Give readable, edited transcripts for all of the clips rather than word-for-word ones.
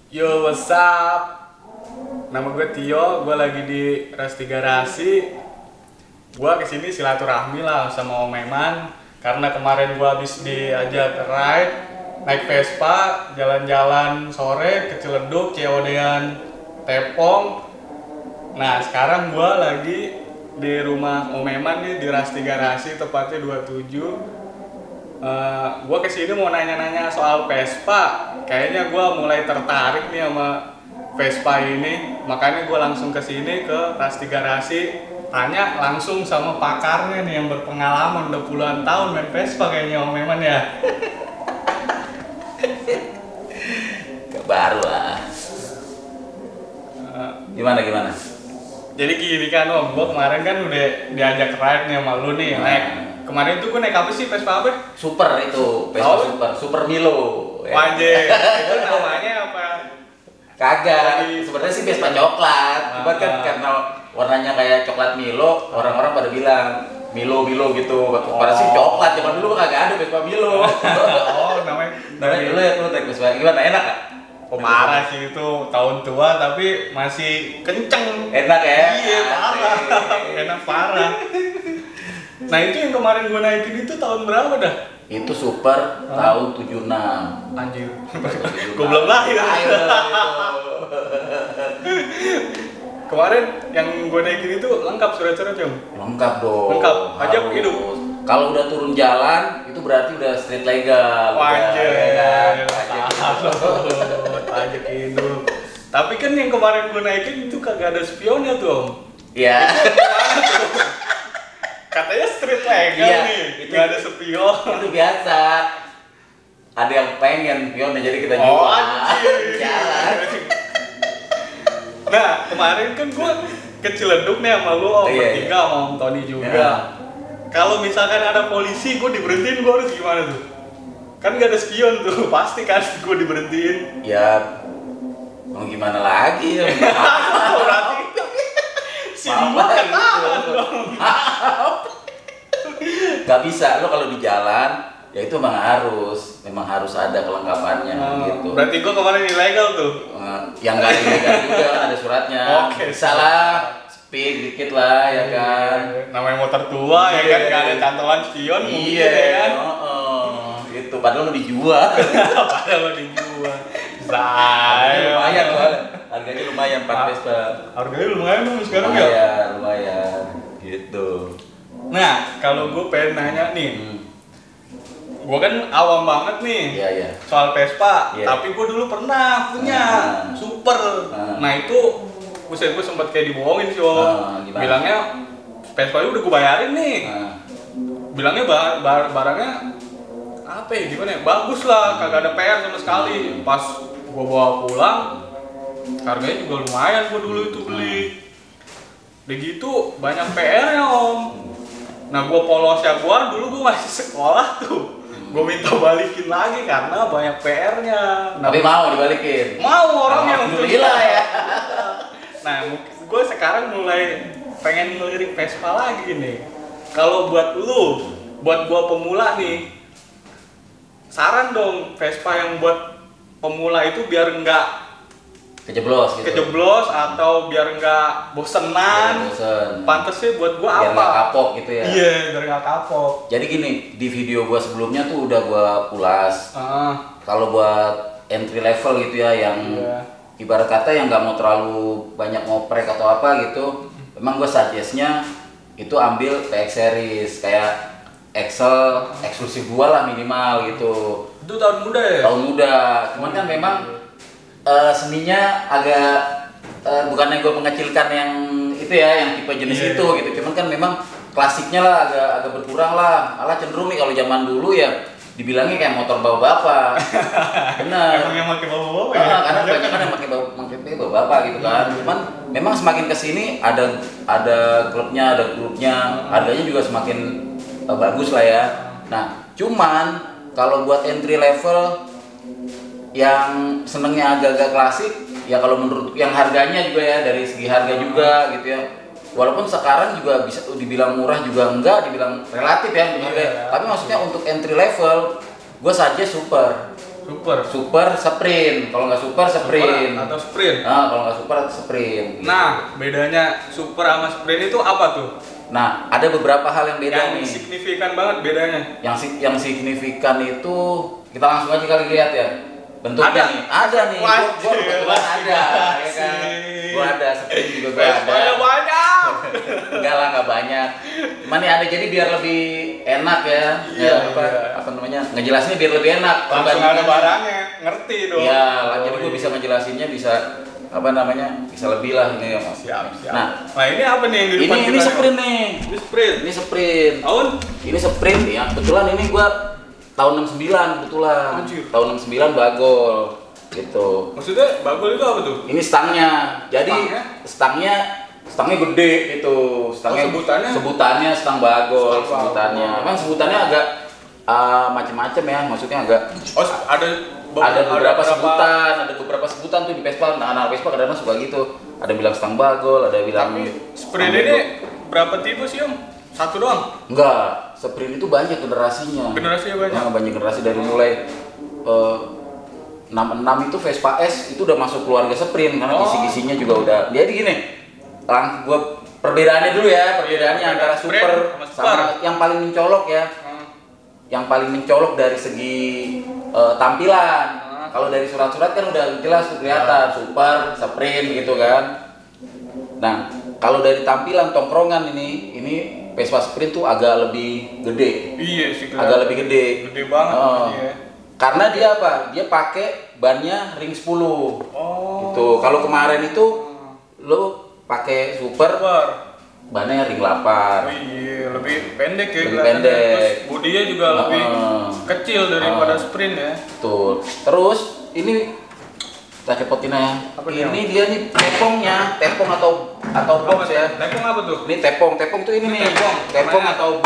Yo, what's up? Nama gue Tio, gue lagi di Rasti Garasi. Gue kesini silaturahmi lah sama Om Eman. Karena kemarin gue habis diajak ride, naik Vespa, jalan-jalan sore ke Ciledug, Ciawodean, Tepong. Nah, sekarang gue lagi di rumah Om Eman nih, di Rasti Garasi, tepatnya 27. Gue kesini mau nanya-nanya soal Vespa. Kayaknya gue mulai tertarik nih sama Vespa ini. Makanya gue langsung kesini ke Rasti Garasi, tanya langsung sama pakarnya nih yang berpengalaman udah puluhan tahun main Vespa kayaknya Om Eman ya. Baru lah. Gimana? Jadi gini kan Om, gue kemarin kan udah diajak ride nih sama lu nih, naik. Kemarin tuh gue naik apa sih, Vespa apa? Super itu, Vespa Super Milo. Wajib, itu namanya apa? Kagak, sebenarnya sih Vespa coklat. Cuma kan karena warnanya kayak coklat Milo, orang-orang pada bilang Milo gitu. Pada sih coklat, zaman dulu kagak ada Vespa Milo. Oh, namanya Dulu ya tuh naik Vespa, gimana, enak gak? Parah sih itu, tahun tua tapi masih kenceng. Enak ya? Iya, parah. Enak parah. Nah itu yang kemarin gue naikin itu tahun berapa dah? Itu Super tahun 76. Anjir, gue belum lahir. Kemarin yang gue naikin itu lengkap surat-surat Om? Lengkap dong. Lengkap, pajak hidup. Kalau udah turun jalan, itu berarti udah street legal. Wajib, pajak hidup. Tapi kan yang kemarin gue naikin itu kagak ada spionnya tuh Om. Iya. Gimana tuh? Katanya street legal Iya, nih, itu nggak ada spion. Itu biasa. Ada yang pengen spionnya, jadi kita jual. Oh anjir. Jalan. Nah kemarin kan gue ke Ciledug nih sama lu Om, Iya, bertiga sama Om Tony juga. Iya. Kalau misalkan ada polisi, gue diberhentiin, gue harus gimana tuh? Kan nggak ada spion tuh, pasti kan gue diberhentiin. Ya, mau gimana lagi ya? Berarti si Mbak ketahuan dong. Gak bisa, lo kalau di jalan, ya itu memang harus ada kelengkapannya gitu. Berarti gue kemarin ilegal tuh. Yang nggak ilegal juga kan ada suratnya. Oke, Bisa lah, speed dikit lah ya kan. Namanya motor tua ya kan, nggak ada cantolan spion mungkin ya kan. Itu padahal lo dijual. Padahal lo dijual. Saya Lumayan loh, harganya lumayan 4 Vespa. Harganya lumayan dong sekarang ya. Lumayan gitu. Nah, kalau gue pengen nanya nih, gue kan awam banget nih Iya. soal Vespa, Iya. tapi gue dulu pernah punya Super. Nah itu, gue sempat kayak dibohongin sih Om. Gimana? Bilangnya Vespa udah gue bayarin nih. Bilangnya barangnya apa ya, gimana ya, bagus lah, kagak ada PR sama sekali. Pas gue bawa pulang, harganya juga lumayan gue dulu itu beli. Udah gitu banyak PR-nya Om. Nah gue polosnya dulu gue masih sekolah tuh, gue minta balikin lagi karena banyak PR-nya. Nah, Tapi mau dibalikin? mau orangnya untuk Alhamdulillah ya. Nah gue sekarang mulai pengen ngelirik Vespa lagi nih. Kalau buat lu, buat gue pemula nih, saran dong Vespa yang buat pemula itu biar nggak Kejeblos gitu. kejeblos atau biar nggak bosenan. Bosen. Pantesnya buat gua Biar apa? nggak kapok gitu ya. Iya, biar nggak kapok. Jadi gini, di video gua sebelumnya tuh udah gua ulas. Kalau buat entry level gitu ya, yang ibarat kata yang nggak mau terlalu banyak ngoprek atau apa gitu, memang gua suggest-nya itu ambil PX series kayak Excel eksklusif gua lah minimal gitu. Itu tahun muda ya? Tahun muda, cuman kan memang seninya agak bukannya gue mengecilkan yang itu ya, yang tipe jenis itu gitu, cuman kan memang klasiknya lah agak berkurang lah. Malah cenderung nih kalau zaman dulu ya dibilangnya kayak motor bawa bapak. Bener. Emang yang pakai bawa-bawa ya? Karena banyak kan yang pakai bawa bapak gitu kan. Cuman memang semakin kesini ada klubnya, ada grupnya, harganya juga semakin bagus lah ya. Nah, cuman kalau buat entry level yang senengnya agak-agak klasik, ya kalau menurut yang harganya juga ya, dari segi harga juga gitu ya, walaupun sekarang juga bisa dibilang murah juga enggak, dibilang relatif ya untuk harga. Tapi maksudnya untuk entry level, gue saja Super. Super, sprint. Kalau nggak super, sprint. Super atau sprint. Nah, kalau nggak super, sprint. Gitu. Nah, bedanya super sama sprint itu apa tuh? Nah, ada beberapa hal yang beda nih. Yang signifikan banget bedanya. Yang signifikan itu kita langsung aja kali lihat ya. Bentuknya Ada. nih. Ada nih. Gua kebetulan ada, ya kan. Gua ada sprint juga gua ada. Banyak. Enggak lah, nggak banyak. Cuman nih ada, jadi biar lebih enak ya. Iya, Apa namanya? Ngejelasinnya biar lebih enak. Langsung ada barangnya, ngerti dong. Iya, jadi gua bisa ngejelasinnya bisa apa namanya? Bisa lebih lah ini ya, Mas. Siap. Nah, ini apa nih yang di depan ini sprint nih. Ini sprint. Ini sprint. Tahun? Ini sprint ya. Kebetulan ini gua tahun 69 kebetulan. Anjir. Tahun 69 bagol gitu. Maksudnya bagol itu apa tuh? Ini stangnya. Jadi stangnya gede gitu. Stangnya sebutannya stang bagol sebutannya. Memang sebutannya agak macam-macam ya. Maksudnya agak ada beberapa sebutan tuh di Vespa. Nah, anak Vespa kadang-kadang suka gitu. Ada bilang stang bagol, ada bilang. Tapi sprint ini berapa tipe sih, Om? Satu doang? Enggak, sprint itu banyak generasinya. Generasinya banyak? Nah, banyak generasi dari mulai 66 itu Vespa S itu udah masuk keluarga sprint karena kisi-kisinya juga udah. Jadi gini, gua perbedaannya dulu ya, perbedaannya antara super sama yang paling mencolok ya. Yang paling mencolok dari segi tampilan. Kalau dari surat-surat kan udah jelas tuh kelihatan super, sprint gitu kan. Nah, kalau dari tampilan tongkrongan ini Vespa sprint tuh agak lebih gede. Iya sih. Agak lebih gede. Gede banget. Iya. Karena dia apa? Dia pakai bannya ring 10. Gitu. Kalau kemarin itu lo pakai super, bannya ring 8. Oh iya, lebih pendek ya. Lebih pendek. Terus bodinya juga lebih kecil daripada sprint ya. Betul. Terus ini kita cepotin ya. Ini dia nih tepong atau box ya. Tepong apa tuh? Ini tepong tuh ini nih. Tepong atau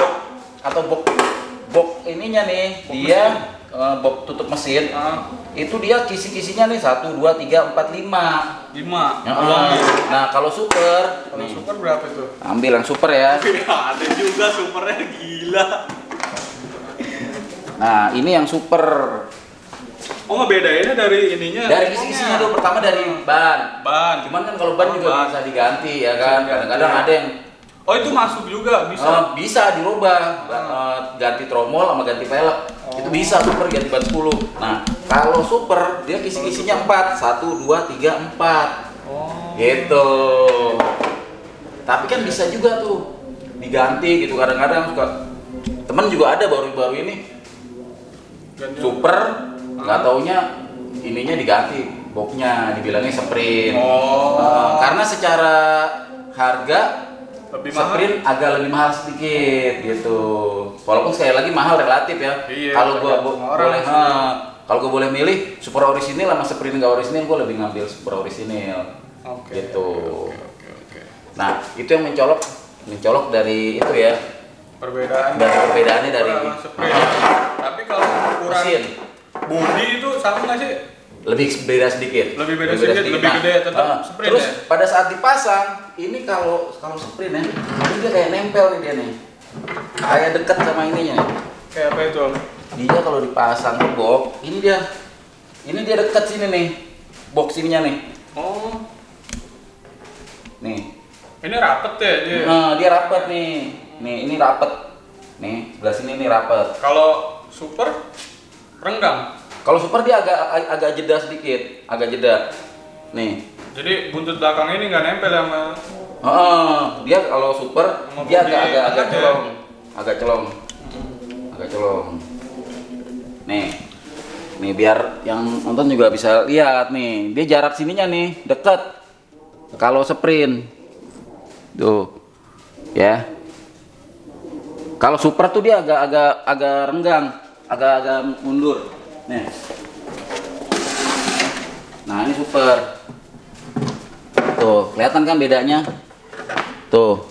box ininya nih. Dia box tutup mesin. Itu dia kisi-kisinya nih 1 2 3 4 5. 5. Nah, kalau super Berapa tuh? ambil yang super ya. Ada juga supernya, gila. Nah, ini yang super. Oh, ngebedainnya dari ininya? Dari kisi-kisinya dulu, pertama dari ban. Cuman kan kalau ban juga bisa diganti ya kan. Kadang-kadang ada yang Oh, itu masuk juga bisa. Bisa dirubah, ganti tromol sama ganti velg. Itu bisa super ganti ban 10. Nah, kalau super dia kisi-kisinya 4. 1 2 3 4. Gitu. Tapi kan bisa juga tuh diganti gitu, kadang-kadang suka. Temen juga ada baru-baru ini super, nggak taunya ininya diganti, boxnya dibilangnya sprint. Karena secara harga sprint agak lebih mahal sedikit gitu. Walaupun sekali lagi mahal relatif ya. Kalau gua boleh milih super orisinil sama sprint nggak orisinil, gua lebih ngambil super orisinil. Gitu. Nah, itu yang mencolok dari itu ya. Perbedaannya dari Tapi kalau ukuran bodi itu sama nggak sih? Lebih beda sedikit. Lebih gede tetap sprint. Terus pada saat dipasang, ini kalau sprint ya, ini dia kayak nempel nih dia nih. Kayak dekat sama ininya. Kayak apa itu, Om? Dia kalau dipasang ke box, ini dia dekat sini nih. Box ininya nih. Nih. Ini rapet ya dia? Nah, dia rapet nih. Nih, ini rapet. Nih, sebelah sini nih rapet. Kalau super renggang. Kalau super dia agak jeda sedikit, agak jeda. Nih. Jadi buntut belakang ini nggak nempel sama. Dia kalau super dia agak colong, agak colong. Nih biar yang nonton juga bisa lihat nih. Dia jarak sininya nih dekat. Kalau sprint, tuh, ya. Kalau super tuh dia agak renggang, agak mundur. Nih. Nah, ini super. Tuh, kelihatan kan bedanya? Tuh.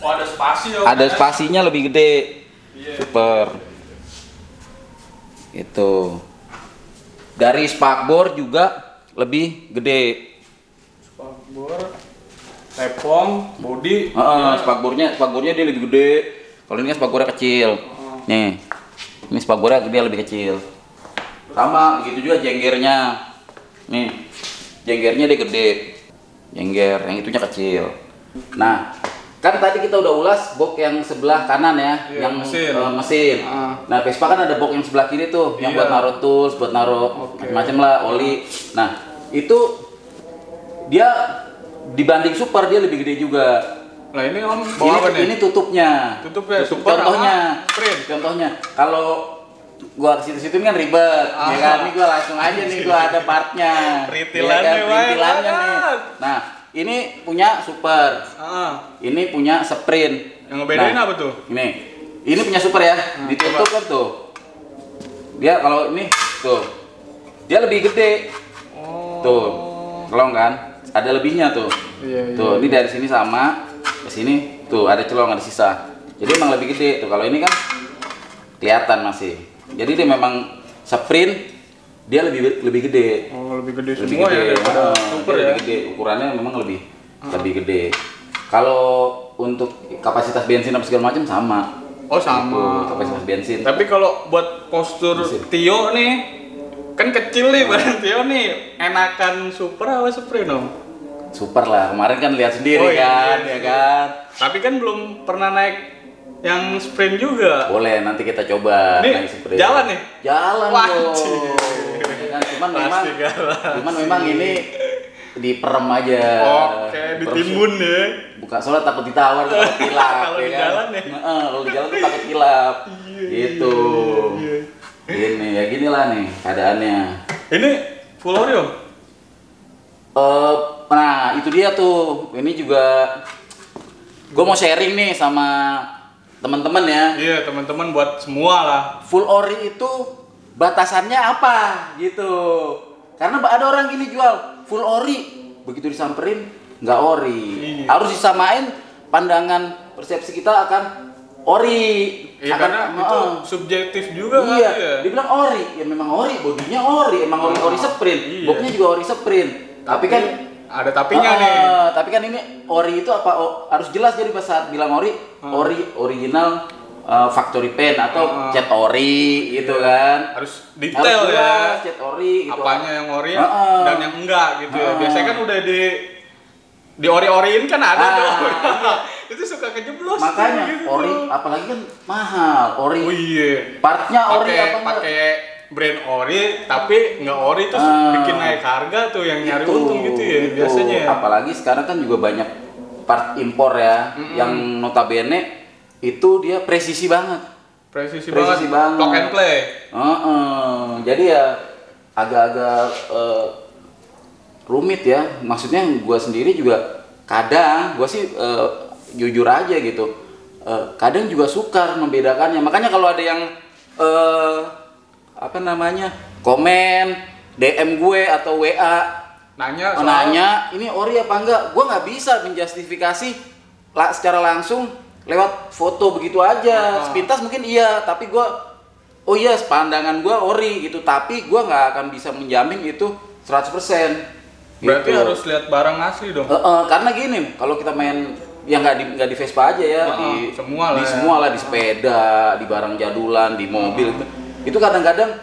Oh, ada spasi ya. Ada spasinya lebih gede. Super. Itu. Dari spakbor juga lebih gede. Spakbor, tepong, bodi. Spakbornya dia lebih gede. Kalau ini kan spakbornya kecil. Nih. Ini spagornya dia lebih kecil. Sama begitu juga jenggernya. Nih, jenggernya dia gede. Jengger, yang itunya kecil. Nah, kan tadi kita udah ulas box yang sebelah kanan ya, yang mesin. Nah, Vespa kan ada box yang sebelah kiri tuh, yang buat naruh tools, buat naruh macam-macam lah, oli. Nah, itu dia dibanding Super dia lebih gede juga. Nah ini om bawa apa nih? Ini tutupnya. Tutupnya. Contohnya, kalau gua ke situ-situ kan ribet, ya kan? Ini gua langsung aja nih, gua ada partnya. Perintilannya nih. Nah, ini punya Super. Ini punya Sprint. Yang ngebedain apa tuh? Ini punya Super ya. Ditutup kan tuh. Dia kalau ini tuh, dia lebih gede. Tuh, celong kan? Ada lebihnya tuh. Tuh, ini dari sini sama ke sini tuh ada celong, ada sisa. Jadi emang lebih gede tuh. Kalau ini kan kelihatan masih. Jadi dia memang Sprint dia lebih gede. Lebih gede lebih semua gede. Ya daripada Super ya. Lebih gede. Ukurannya memang lebih gede. Kalau untuk kapasitas bensin apa segala macam sama. Sama. Gitu, kapasitas bensin. Tapi kalau buat postur Tio nih kan kecil nih badan Tio nih, enakan Super apa Sprint om? Super lah, kemarin kan lihat sendiri kan, ya kan. Tapi kan belum pernah naik yang Sprint juga. Boleh, nanti kita coba naik Sprint. Jalan nih? Jalan dong. Ya kan, cuman memang ini diperem aja. Oke, ditimbun ya. Bukan soalnya takut ditawar, takut kilap. Kalau di jalan ya. Kalau di jalan tuh takut kilap. Gitu. Gini ya, ginilah nih keadaannya. Ini full ori om? Nah itu dia tuh. Ini juga gue mau sharing nih sama teman-teman ya. Iya teman-teman buat semua lah. Full ori itu batasannya apa gitu? Karena ada orang gini jual full ori, begitu disamperin nggak ori. Harus disamain pandangan persepsi kita akan ori. Iya karena itu subjektif juga kan. Iya, dibilang ori, ya memang ori, bodinya ori, emang ori Sprint, boxnya juga ori Sprint. Tapi kan ada tapinya nih. Tapi kan ini ori itu apa? Harus jelas jadi pas saat bilang ori original factory paint atau cat ori gitu kan. Harus detail harus jelas, ya. Cat ori gitu. Apanya yang ori dan yang enggak gitu ya. Biasanya kan udah di ori-oriin kan ada tuh. Itu suka kejeblos. Makanya gitu. ori apalagi kan mahal. Ori. Oh iya. Partnya ori apa enggak? Pakai brand ori tapi nggak ori terus bikin naik harga tuh yang nyari untung gitu ya biasanya. Apalagi sekarang kan juga banyak part impor ya yang notabene itu dia presisi banget. Presisi banget. Plug and play. Jadi ya agak-agak rumit ya. Maksudnya gue sendiri juga kadang gue sih jujur aja gitu. Kadang juga sukar membedakannya. Makanya kalau ada yang komen DM gue atau WA nanya ini ori apa enggak, gue nggak bisa menjustifikasi secara langsung lewat foto begitu aja. Sepintas mungkin iya, tapi gue pandangan gue ori gitu, tapi gue nggak akan bisa menjamin itu 100%. Berarti gitu. Harus lihat barang asli dong. Karena gini, kalau kita main yang nggak di Vespa aja ya, di semua lah, di sepeda, di barang jadulan, di mobil itu kadang-kadang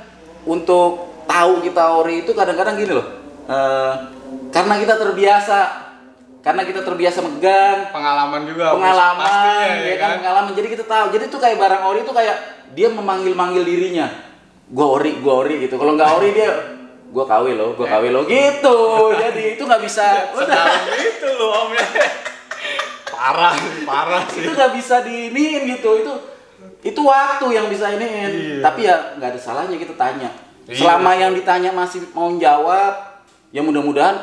untuk tahu kita ori itu kadang-kadang gini loh, karena kita terbiasa megang, pengalaman pastinya, ya kan pengalaman, jadi kita tahu. Jadi itu kayak barang ori itu kayak dia memanggil dirinya, gua ori gitu. Kalau nggak ori dia gua KW lo gitu. Jadi itu nggak bisa sedalam itu loh om ya. parah sih. Itu nggak bisa diiniin gitu. Itu waktu yang bisa iniin. Tapi ya nggak ada salahnya kita tanya. Selama yang ditanya masih mau jawab, ya mudah-mudahan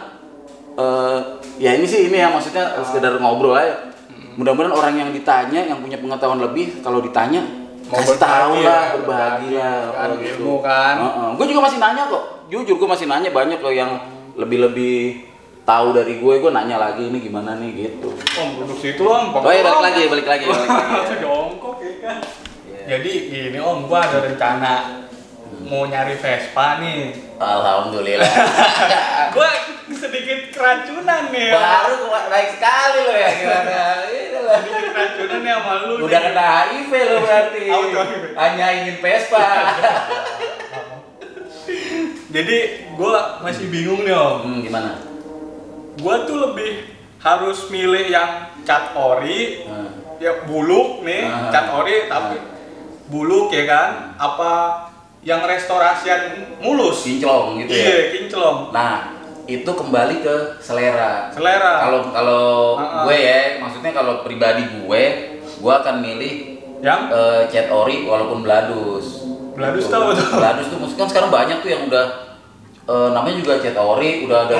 ya ini ya maksudnya sekedar ngobrol aja. Mudah-mudahan orang yang ditanya yang punya pengetahuan lebih kalau ditanya kasih tahu lah, berbagi lah kan ilmu kan. Gue juga masih nanya kok. Jujur gue masih nanya banyak loh yang lebih tahu dari gue nanya lagi ini gimana nih gitu. Om duduk situ om. Balik lagi. Jongkok ya kan. Jadi gini om, gua ada rencana mau nyari Vespa nih. Alhamdulillah. Gua sedikit keracunan nih. Baru baik sekali lo ya gimana? sedikit keracunan ya sama lu. Udah kena HIV lo berarti. Auto. Hanya ingin Vespa. Jadi gua masih bingung nih Om. Gimana? Gua tuh lebih harus milih yang cat ori, ya buluk nih, cat ori tapi buluk ya kan? Apa yang restorasian mulus? Kinclong gitu ya. Iya, kinclong. Nah, itu kembali ke selera. Selera. Kalau gue ya, maksudnya kalau pribadi gue akan milih Yang cat ori walaupun bladus. Bladus Gitu. tahu tuh. Bladus tuh maksudnya kan sekarang banyak tuh yang udah namanya juga cat ori, udah dari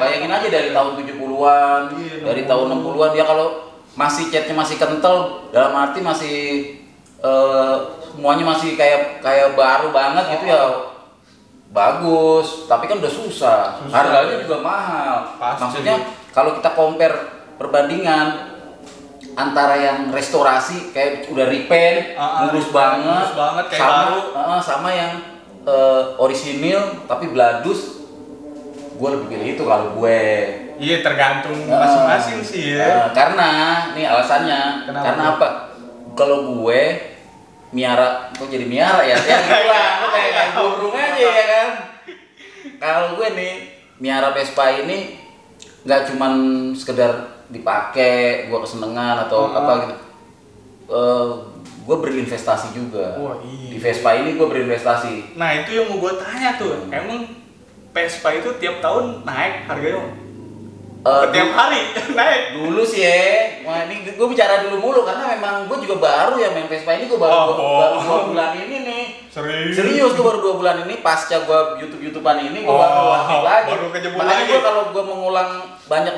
bayangin aja dari tahun 70-an, dari tahun 60-an ya kalau masih catnya masih kental, dalam arti masih semuanya masih kayak baru banget gitu ya. Bagus, tapi kan udah susah. Harganya juga mahal. Pasti. Maksudnya kalau kita compare perbandingan antara yang restorasi kayak udah repaint, mulus banget kayak sama baru. Sama yang orisinil tapi bladus, gue lebih pilih itu kalau gue. Iya, tergantung masing-masing sih ya. Karena nih alasannya. Kenapa? Karena apa? Kalau gue miara, kok jadi miara ya? Ya gitulah, kayak burung aja ya kan. Kalau gue nih miara Vespa ini nggak cuman sekedar dipakai, gue kesenengan atau apa gitu. Gue berinvestasi juga. Wah, iya. Di Vespa ini gue berinvestasi. Nah, itu yang mau gue tanya tuh. Emang Vespa itu tiap tahun naik harganya? Tiap hari naik. Dulu sih ya, wah ini gue bicara dulu mulu karena memang gue juga baru ya main Vespa ini, gue baru 2 bulan ini nih. Serius gue baru 2 bulan ini pasca gue YouTubean ini gue baru aktif lagi. Makanya gue kalau gue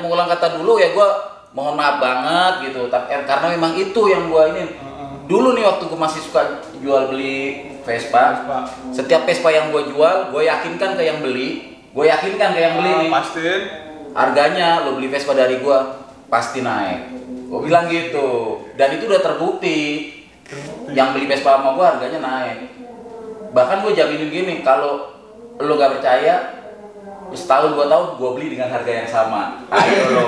mengulang kata dulu ya gue mohon maaf banget gitu. Tapi karena memang itu yang gue ini. Dulu nih waktu gue masih suka jual beli Vespa. Setiap Vespa yang gue jual, gue yakinkan ke yang beli. Nih. Pastiin. Harganya lo beli Vespa dari gua pasti naik. Gua bilang gitu. Dan itu udah terbukti. Yang beli Vespa sama gua harganya naik. Bahkan gua jaminin gini, kalau lo gak percaya, setahun 2 tahun gua beli dengan harga yang sama. Ayo lo.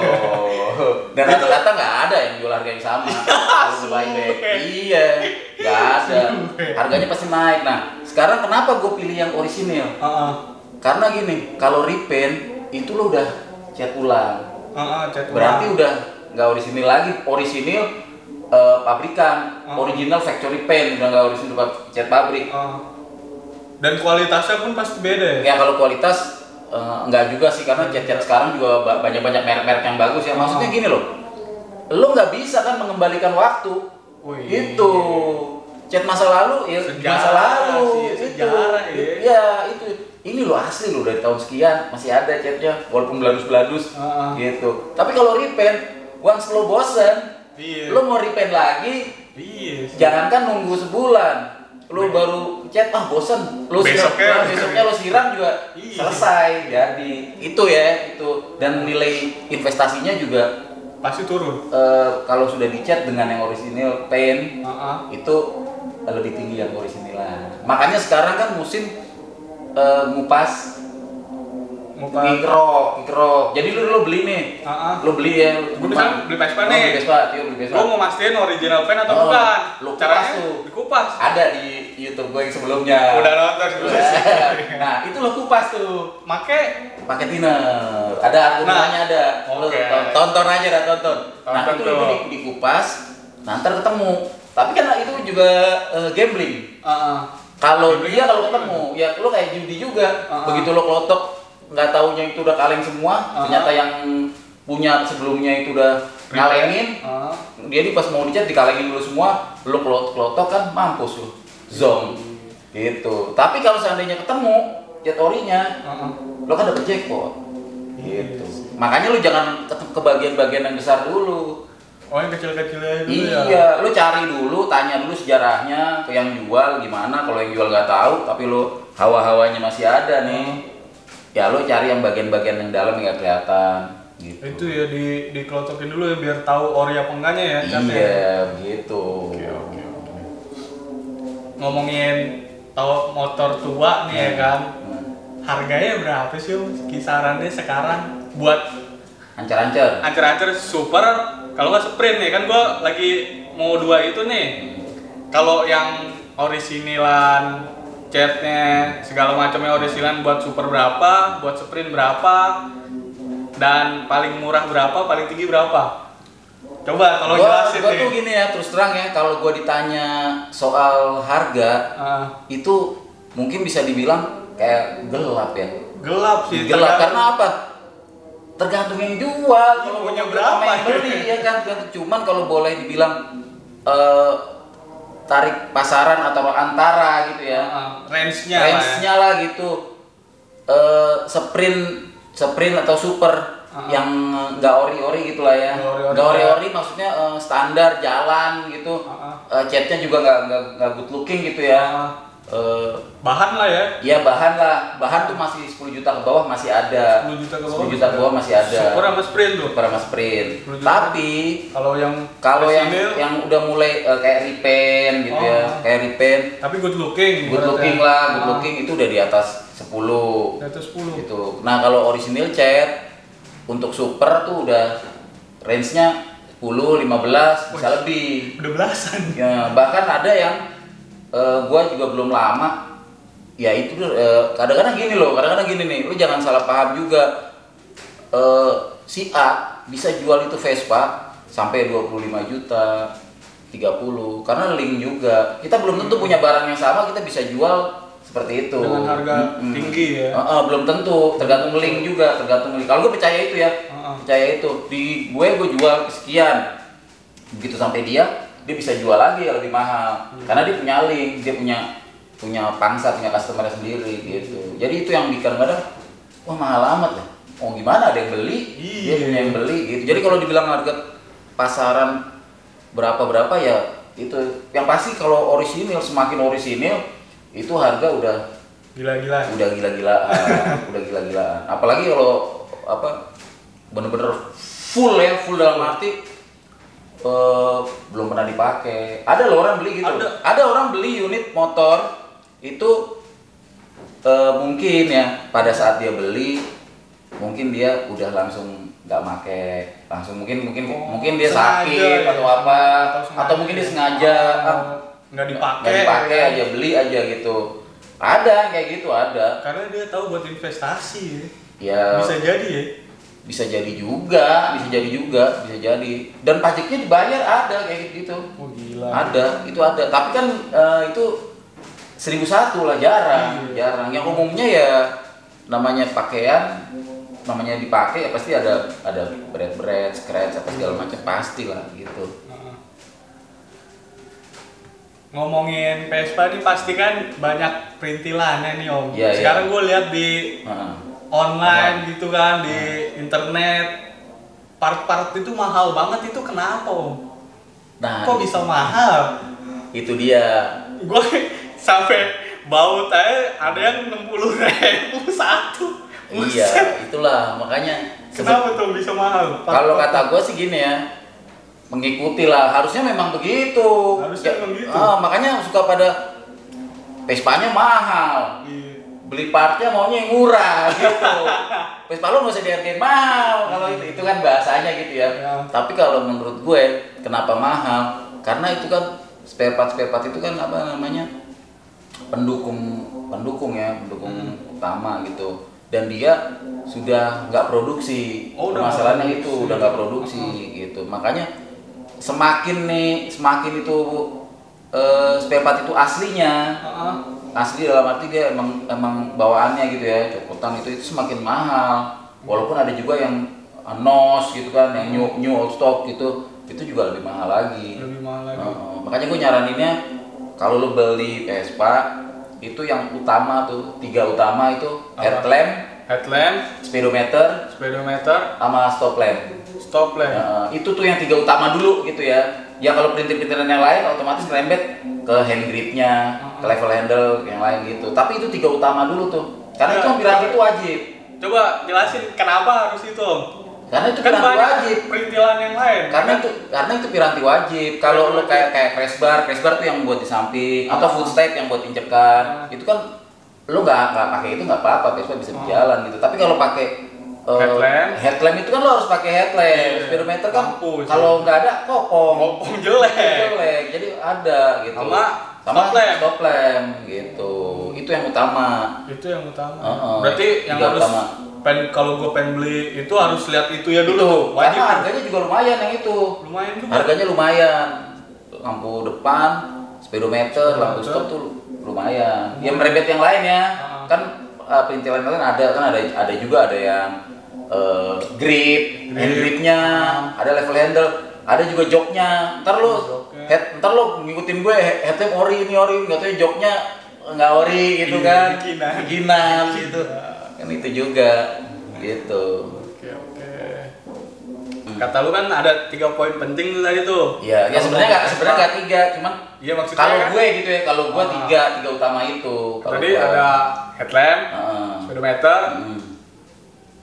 Dan rata-rata nggak ada yang jual harga yang sama. Kalau baik-baik. Iya, nggak ada. Harganya pasti naik. Nah, sekarang kenapa gua pilih yang orisinil? Karena gini, kalau repaint itu lo udah cat ulang. Berarti udah nggak orisinil lagi. Orisinil pabrikan, original factory paint, udah nggak orisinil cat pabrik. Dan kualitasnya pun pasti beda ya? Ya kalau kualitas nggak juga sih, karena cat-cat sekarang juga banyak merek-merek yang bagus ya. Maksudnya gini loh, lo nggak bisa kan mengembalikan waktu. Gitu. Cat masa lalu ya masa lalu. Sejarah ya. Ya itu. Ini lo asli lo dari tahun sekian masih ada catnya walaupun bladus gitu. Tapi kalau repaint, once lo bosen, lo mau repaint lagi, jangankan nunggu sebulan, lo baru cat bosen, lo besoknya lo siram juga selesai. Jadi itu ya itu, dan nilai investasinya juga pasti turun. Kalau sudah dicat dengan yang orisinil paint itu lebih tinggi yang orisinilan. Makanya sekarang kan musim ngupas kikrok. Jadi lu beli nih. Lu beli ya. Gue misalnya beli Vespa nih. Beli Vespa. Lu mau mastiin original pen atau bukan? Lu caranya tuh dikupas. Ada di YouTube gue yang sebelumnya. Udah nonton sebelumnya. Nah, itu lo kupas tuh. Pakai thinner. Ada akuntannya ada. Lu tonton aja dah, tonton. Nah, itu dikupas, ntar ketemu. Tapi kan itu juga gambling. Kalau ketemu, ya lo kayak judi juga. Begitu lo klotok, nggak taunya itu udah kaleng semua. Ternyata yang punya sebelumnya itu udah ngalengin. Dia pas mau dicat dikalengin dulu semua. Lo klotok kan mampus lo, zong. Gitu. Tapi kalau seandainya ketemu cat orinya, lo kan dapet jackpot. Gitu. Makanya lo jangan ke bagian-bagian yang besar dulu. Oh, yang kecil-kecilnya dulu ya? Iya, lu cari dulu, tanya dulu sejarahnya ke yang jual gimana. Kalau yang jual nggak tahu, tapi lu hawa-hawanya masih ada nih, ya lu cari yang bagian-bagian yang dalam yang nggak kelihatan. Gitu. Itu ya dikelotokin dulu ya biar tahu ori apa enggaknya ya? Iya, begitu. Oke. Ngomongin tahu motor tua nih ya kan, harganya berapa sih Om? Kisarannya sekarang buat Ancer-ancer super kalau nggak sprint nih kan gue lagi mau 2 itu nih. Kalau yang originalan, catnya segala macamnya originalan buat super berapa, buat sprint berapa, dan paling murah berapa, paling tinggi berapa? Coba kalau jelasin Gua nih. tuh gini ya, terus terang ya, kalau gua ditanya soal harga, itu mungkin bisa dibilang kayak gelap ya. Gelap sih. Gelap karena apa? Tergantung yang jual. Iya, Kalau punya mau berapa yang beli ya kan. Cuman kalau boleh dibilang tarik pasaran atau antara gitu ya. Range-nya lah gitu. Sprint atau super yang nggak ori-ori gitulah ya. Nggak ori-ori maksudnya standar jalan gitu. Catnya juga nggak good looking gitu ya. Bahan lah ya. Iya bahan lah. Bahan tuh masih 10 juta ke bawah masih ada. 10 juta ke 10 juta ke bawah masih ada. Super sama sprint tuh. Super sama sprint. 10 juta. Tapi Kalau yang yang udah mulai kayak repaint gitu ya, kayak repaint. Tapi good looking. Good looking lah, good looking itu udah di atas 10. Di atas 10. Gitu. Nah, kalau original cat untuk super tuh udah range-nya 10, 15, bisa lebih. Udah belasan. Ya, bahkan ada yang gua juga belum lama. Ya itu kadang-kadang gini loh, kadang-kadang gini nih, lu jangan salah paham juga. Si A bisa jual itu Vespa sampai 25 juta, 30 karena link juga. Kita belum tentu punya barang yang sama, kita bisa jual seperti itu dengan harga tinggi ya. Belum tentu, tergantung link juga, tergantung link. Kalau gue percaya itu ya, percaya itu di gue jual sekian, begitu sampai dia bisa jual lagi ya lebih mahal karena dia punya link, dia punya pangsa, punya customer sendiri gitu. Jadi itu yang bikin kadang wah mahal amat ya. Oh gimana, ada yang beli, dia punya yang beli gitu. Jadi kalau dibilang harga pasaran berapa ya itu yang pasti. Kalau orisinil, semakin orisinil itu harga udah gila-gilaan. Udah gila-gilaan. Apalagi kalau bener-bener full dalam arti belum pernah dipakai. Ada loh orang beli gitu. Ada orang beli unit motor itu mungkin ya pada saat dia beli mungkin dia udah langsung nggak make, langsung mungkin dia sakit atau apa, atau mungkin dia sengaja nggak dipakai aja, beli aja gitu. Ada kayak gitu, ada. Karena dia tahu buat investasi ya. Bisa jadi juga. Dan pajaknya dibayar, ada kayak gitu. Oh gila. Ada, itu ada. Tapi kan itu 1001 lah, jarang. Yang umumnya ya namanya pakaian, namanya dipakai ya pasti ada berat, scratch apa segala macam, pastilah gitu. Ngomongin Vespa nih pasti kan banyak perintilannya nih Om. Ya, sekarang gue lihat di online gitu kan, di internet, part-part itu mahal banget, itu kenapa Om? Nah, kok bisa mahal? Itu dia. Gue sampai baut aja ada yang 60.000 satu. Iya, itulah makanya. Kenapa tuh bisa mahal? Kalau kata gue sih gini ya, mengikuti lah, harusnya memang begitu. Makanya suka pada Vespanya mahal. Beli partnya maunya yang murah gitu. Vespa lo nggak usah dihargain mahal kalau itu kan bahasanya gitu ya. Tapi kalau menurut gue kenapa mahal? Karena itu kan spare part itu kan apa namanya, pendukung utama gitu. Dan dia sudah nggak produksi. Masalahnya itu udah nggak produksi gitu. Makanya semakin itu spare part itu aslinya. Asli dalam arti dia emang bawaannya gitu ya, copotan itu semakin mahal. Walaupun ada juga yang nos gitu kan, yang new old stock gitu, itu juga lebih mahal lagi. Makanya gue nyaraninnya kalau lo beli Vespa itu yang utama tuh, 3 utama itu headlamp, speedometer, sama stop lamp. Itu tuh yang 3 utama dulu gitu ya. Ya kalau perintil-perintilan yang lain otomatis ngerembet ke hand gripnya, ke level handle yang lain gitu. Tapi itu 3 utama dulu tuh. Karena itu piranti itu wajib. Coba jelasin kenapa harus itu Om? Karena itu kan piranti wajib. Perintilan yang lain. Karena itu piranti wajib. Kalau lo kayak crash bar tuh yang buat di samping, atau footstep yang buat injekan. Itu kan lo nggak pakai itu nggak apa-apa, Vespa bisa berjalan gitu. Tapi kalau pakai headlamp itu kan lo harus pakai headlamp. Speedometer kan Lampu, kalau nggak ada kopong. Kopong jelek. Jelek. Jadi ada gitu. Sama stop lamp gitu. Itu yang utama. Itu yang utama. Berarti yang harus utama. Kalau gue pengen beli itu harus lihat itu ya dulu. Itu, wajib. karena harganya juga lumayan yang itu. Lumayan juga. Harganya lumayan. Lampu depan, speedometer, lampu stop tuh lumayan. Ya merebet yang lain ya. Kan perintilan lain ada juga ada yang gripnya, ada level handle, ada juga joknya. Ntar lo ngikutin gue headlamp ori nggak tahu joknya nggak ori gitu kan, bikinan gitu. Kan itu juga gitu. Oke. Kata lu kan ada 3 poin penting tadi tuh. Iya, ya sebenarnya nggak 3, cuman iya maksudnya kalau kan, gue gitu ya, kalau gue tiga utama itu. Tadi ada headlamp, speedometer,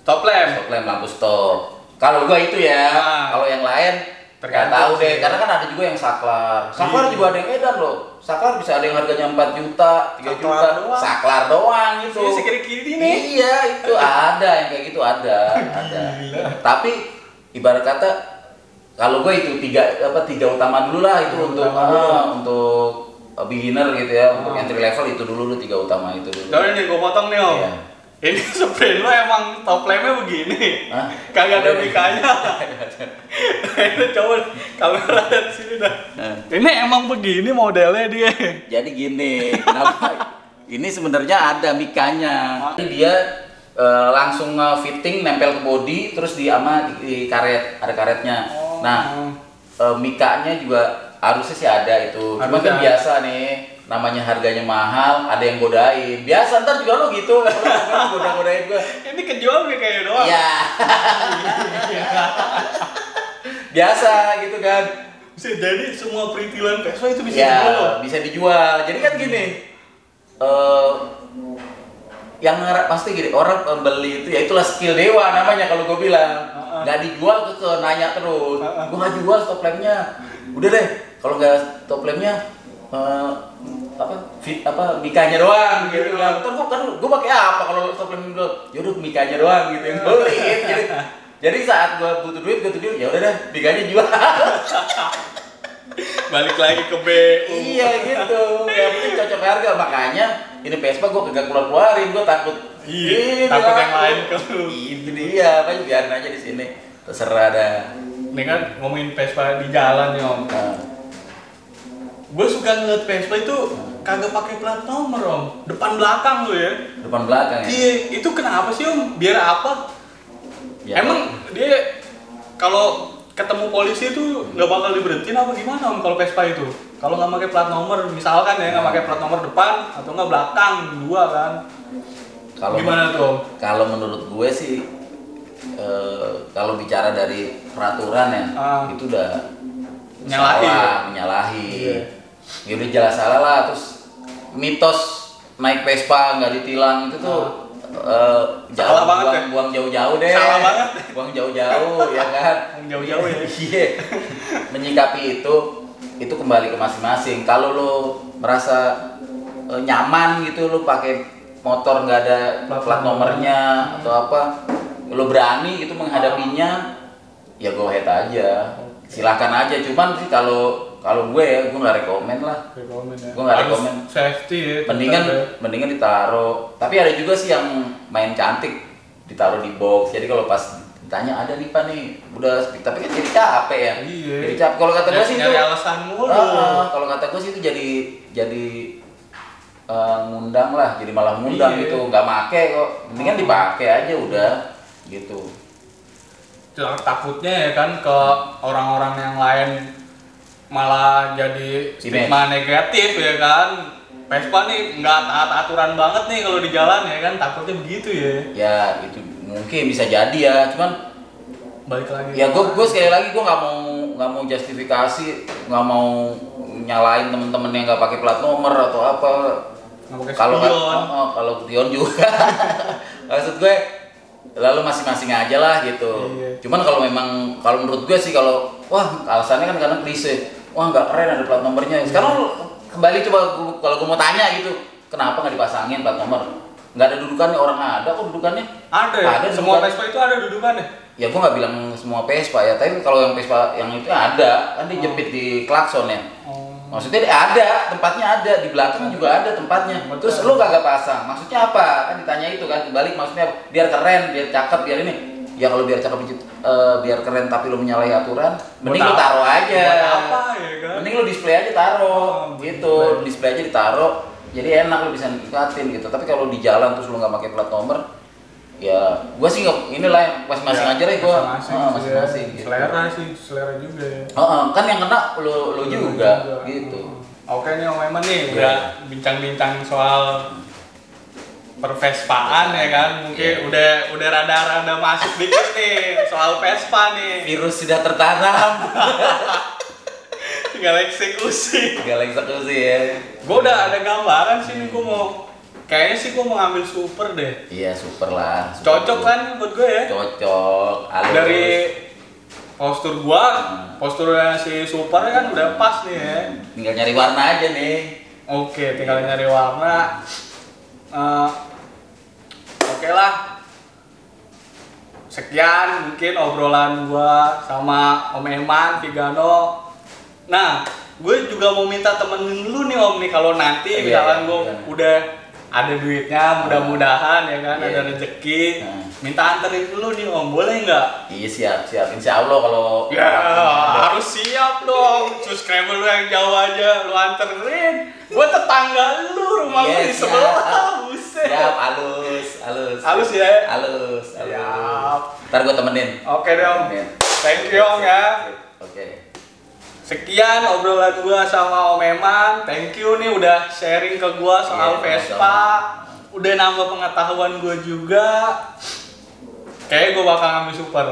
stop lamp, lampu stop. Kalau gue itu ya, kalau yang lain nggak tahu deh, karena kan ada juga yang saklar. Saklar juga ada yang edan loh. Saklar bisa ada yang harganya 4 juta, 3 juta. Saklar doang itu. Ini sekiri-kiri nih. Iya, itu ada yang kayak gitu ada. Tapi ibarat kata kalau gue itu tiga utama dulu lah itu untuk beginner gitu ya, untuk entry level itu dulu 3 utama itu dulu. Soalnya nih gue potong nih Om. Iya. Ini spray lo emang top lampnya begini. Kagak ada mikanya. Ini coba kamera lihat sini dah. Ini emang begini modelnya dia. Jadi gini, kenapa? Ini sebenarnya ada mikanya. Ini dia langsung fitting nempel ke body terus di karet, ada karetnya. Nah, mikanya juga harusnya sih ada itu. Cuma kan biasa nih, namanya harganya mahal, ada yang godain. Biasa ntar juga lo gitu, godain gua. Ini kejual kayaknya doang. Iya. Biasa gitu kan. Bisa jadi semua perintilan Vespa itu bisa dijual. Bisa dijual. Jadi kan gini, yang pasti gini, orang pembeli itu ya itulah skill dewa namanya kalau gue bilang. Nggak dijual ke nanya terus. Gue nggak jual stop lampnya. Udah deh, kalau nggak stop lampnya mikanya doang gitu kan. Ntar gue pakai apa kalau stop lamp dulu? Yaudah mikanya doang gitu yang gue lihat. Jadi saat gue butuh duit ya udah deh mikanya jual. Balik lagi ke BU. Iya gitu. Yang penting cocok harga, makanya ini Vespa gue kagak keluarin, gue takut. Takut yang lain ke lu. Itu dia, kan biarin aja di sini. Terserah dah. Ini kan ngomongin Vespa di jalan nih Om. Gue suka ngeliat Vespa itu kagak pakai plat nomor Om. Depan belakang tuh ya. Depan belakang ya. Iya, itu kenapa sih Om? Biar apa? Ya, emang dia kalau ketemu polisi itu nggak bakal diberhentiin apa gimana Om kalau Vespa itu? Kalau nggak pakai plat nomor, misalkan ya nggak pakai plat nomor depan atau nggak belakang dua kan? Gimana tuh Om? Kalau menurut gue sih, kalau bicara dari peraturan ya, itu udah menyalahi. Ya udah jelas salah lah. Terus mitos naik Vespa nggak ditilang itu tuh. Buang jauh-jauh deh. Salah banget. Buang jauh-jauh ya kan. Buang jauh-jauh ya. Iya. Menyikapi itu kembali ke masing-masing. Kalau lo merasa nyaman gitu lo pakai motor nggak ada plat nomornya atau apa, lo berani gitu menghadapinya, ya go ahead aja. Silakan aja. Cuman sih kalau gue nggak rekomen lah. Gue nggak rekomen. Safety ya. Mendingan ditaruh. Tapi ada juga sih yang main cantik ditaruh di box. Jadi kalau pas ditanya ada nih Pak nih, udah speed. Tapi kan jadi capek ya. Iya. Jadi capek. Kalau kata gue sih itu. Alasan mulu. Kalau kata gue sih itu jadi ngundang lah. Jadi malah ngundang gitu. Nggak make kok. Mendingan dipakai aja udah gitu. Takutnya ya kan ke orang-orang yang lain malah jadi stigma negatif ya kan. Vespa nih nggak taat aturan banget nih kalau di jalan ya kan, takutnya begitu ya. Ya itu mungkin bisa jadi ya, cuman balik lagi. Ya gue sekali lagi gue nggak mau justifikasi, nggak mau nyalain temen-temen yang nggak pakai plat nomor atau apa. Kalau pion juga. Maksud gue lalu masing-masing aja lah gitu. Iya. Cuman kalau menurut gue sih kalau alasannya kan karena klise. Wah nggak keren ada plat nomornya. Sekarang kembali coba kalau gue mau tanya gitu, kenapa nggak dipasangin plat nomor? nggak ada dudukannya, orang ada kok dudukannya. Ada ya? Ada Semua dudukannya. Vespa itu ada dudukannya? Ya gua nggak bilang semua Vespa ya, tapi kalau yang Vespa yang itu ada, kan dijepit di klakson ya. Oh. Maksudnya ada, tempatnya ada, di belakang juga ada tempatnya. Terus lu kagak pasang, maksudnya apa? Kan ditanya itu kan, dibalik maksudnya biar keren, biar cakep, biar ini. Ya kalau biar cakep, biar keren tapi lu menyalahi aturan, mending lu taruh aja. Buat apa ya kan? Mending lu display aja taruh, gitu. Display aja ditaruh, jadi enak lu bisa nikatin gitu. Tapi kalau di jalan terus lu nggak pakai plat nomor, ya gua sih nggak, inilah masing-masing aja deh gua. Masing-masing. Gitu. Selera sih, selera juga ya. Kan yang kena lu juga, gitu. Oke nih Om Eman nih, Iya. udah bincang-bincang soal pervespaan ya kan, mungkin udah rada-rada masuk dikit nih soal Vespa nih. Virus sudah tertanam. Tinggal eksekusi. Tinggal eksekusi ya. Gue udah ada gambaran sih nih, kayaknya sih gue mau ngambil super deh. Iya, super lah. Super Cocok kan buat gue ya? Cocok. Halus. Dari postur gua, posturnya si super kan udah pas nih ya. Tinggal nyari warna aja nih. Oke, tinggal nyari warna. Oke lah. Sekian mungkin obrolan gua sama Om Eman, Vigano. Nah, gue juga mau minta temenin lu nih Om nih, kalau nanti Iya, misalkan iya, gua iya. udah ada duitnya, mudah-mudahan ya kan, Iya. ada rezeki. Nah. Minta anterin lu nih Om, boleh nggak? Iya, siap. Insya Allah kalau Ya, harus siap dong. Subscriber lu yang jauh aja lu anterin. Gua tetangga lu, rumah lu di Yes, sebelah. siap. Buset. Siap, halus. Halus ya? Halus. Siap. Ntar gua temenin. Oke deh Om. Temenin. Thank you Om ya. Oke. Sekian obrolan gua sama Om Eman. Thank you nih udah sharing ke gua soal Iya, Vespa. Udah nambah pengetahuan gua juga. Kayaknya gua bakal ngambil super.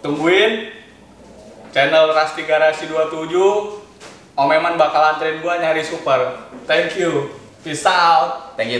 Tungguin channel Rasti Garasi 27. Om Eman bakal anterin gua nyari super. Thank you. Peace out. Thank you.